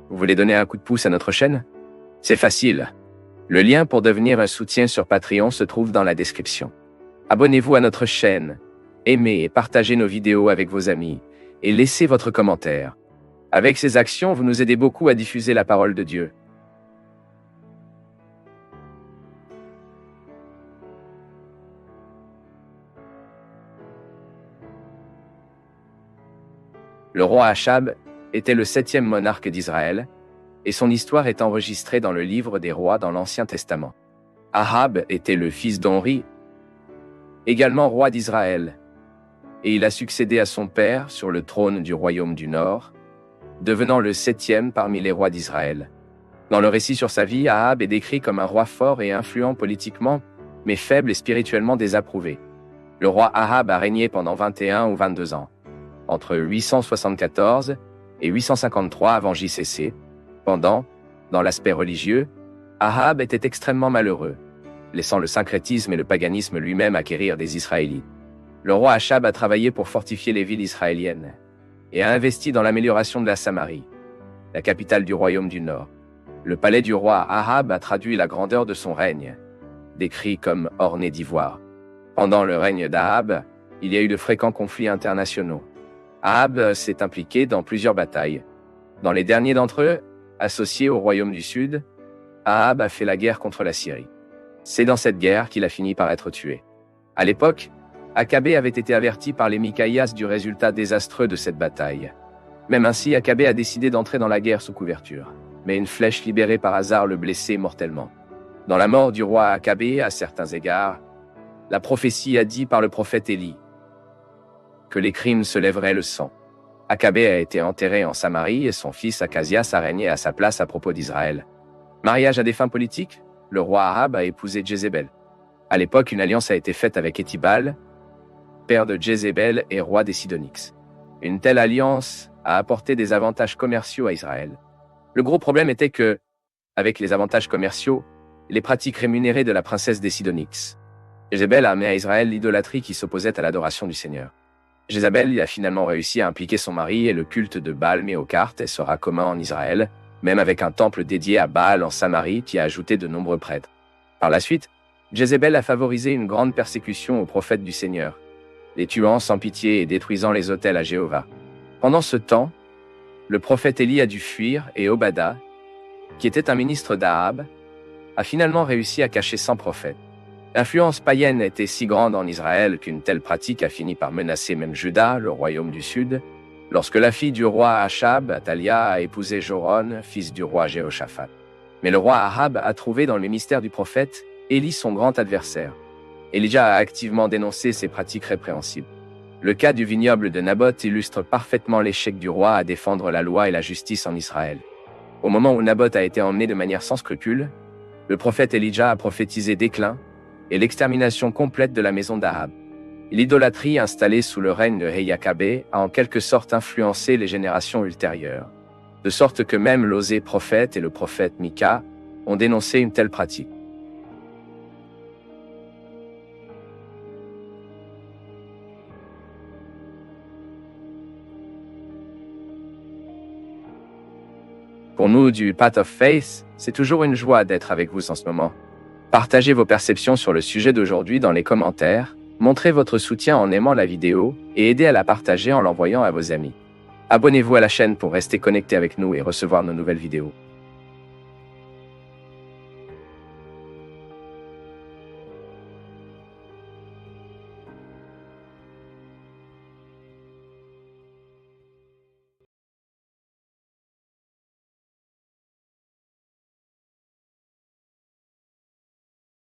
Vous voulez donner un coup de pouce à notre chaîne? C'est facile. Le lien pour devenir un soutien sur Patreon se trouve dans la description. Abonnez-vous à notre chaîne, aimez et partagez nos vidéos avec vos amis, et laissez votre commentaire. Avec ces actions, vous nous aidez beaucoup à diffuser la parole de Dieu. Le roi Achab était le 7e monarque d'Israël, et son histoire est enregistrée dans le livre des rois dans l'Ancien Testament. Ahab était le fils d'Omri, également roi d'Israël, et il a succédé à son père sur le trône du royaume du Nord, devenant le 7e parmi les rois d'Israël. Dans le récit sur sa vie, Ahab est décrit comme un roi fort et influent politiquement, mais faible et spirituellement désapprouvé. Le roi Ahab a régné pendant 21 ou 22 ans, entre 874 et 853 avant JCC. Dans l'aspect religieux, Ahab était extrêmement malheureux, laissant le syncrétisme et le paganisme lui-même acquérir des Israélites. Le roi Achab a travaillé pour fortifier les villes israéliennes et a investi dans l'amélioration de la Samarie, la capitale du royaume du Nord. Le palais du roi Ahab a traduit la grandeur de son règne, décrit comme orné d'ivoire. Pendant le règne d'Ahab, il y a eu de fréquents conflits internationaux. Ahab s'est impliqué dans plusieurs batailles. Dans les derniers d'entre eux, associé au royaume du Sud, Ahab a fait la guerre contre la Syrie. C'est dans cette guerre qu'il a fini par être tué. À l'époque, Achab avait été averti par les Mikaïas du résultat désastreux de cette bataille. Même ainsi, Achab a décidé d'entrer dans la guerre sous couverture. Mais une flèche libérée par hasard le blessait mortellement. Dans la mort du roi Achab, à certains égards, la prophétie a dit par le prophète Élie que les crimes se lèveraient le sang. Achab a été enterré en Samarie et son fils Achazias a régné à sa place à propos d'Israël. Mariage à des fins politiques, le roi Ahab a épousé Jézébel. À l'époque, une alliance a été faite avec Étibal, père de Jézébel et roi des Sidoniques. Une telle alliance a apporté des avantages commerciaux à Israël. Le gros problème était que, avec les avantages commerciaux, les pratiques rémunérées de la princesse des Sidoniques, Jézébel a amené à Israël l'idolâtrie qui s'opposait à l'adoration du Seigneur. Jézabel a finalement réussi à impliquer son mari et le culte de Baal Méocarte sera commun en Israël, même avec un temple dédié à Baal en Samarie qui a ajouté de nombreux prêtres. Par la suite, Jézabel a favorisé une grande persécution aux prophètes du Seigneur, les tuant sans pitié et détruisant les autels à Jéhovah. Pendant ce temps, le prophète Élie a dû fuir et Obada, qui était un ministre d'Ahab, a finalement réussi à cacher 100 prophètes. L'influence païenne était si grande en Israël qu'une telle pratique a fini par menacer même Juda, le royaume du Sud, lorsque la fille du roi Achab, Athalia, a épousé Joron, fils du roi Jéhoshaphat. Mais le roi Ahab a trouvé dans le mystère du prophète Élie son grand adversaire. Elijah a activement dénoncé ces pratiques répréhensibles. Le cas du vignoble de Naboth illustre parfaitement l'échec du roi à défendre la loi et la justice en Israël. Au moment où Naboth a été emmené de manière sans scrupule, le prophète Elijah a prophétisé déclin et l'extermination complète de la maison d'Ahab. L'idolâtrie installée sous le règne de Achab a en quelque sorte influencé les générations ultérieures, de sorte que même l'osé prophète et le prophète Mika ont dénoncé une telle pratique. Pour nous du Path of Faith, c'est toujours une joie d'être avec vous en ce moment. Partagez vos perceptions sur le sujet d'aujourd'hui dans les commentaires, montrez votre soutien en aimant la vidéo et aidez à la partager en l'envoyant à vos amis. Abonnez-vous à la chaîne pour rester connecté avec nous et recevoir nos nouvelles vidéos.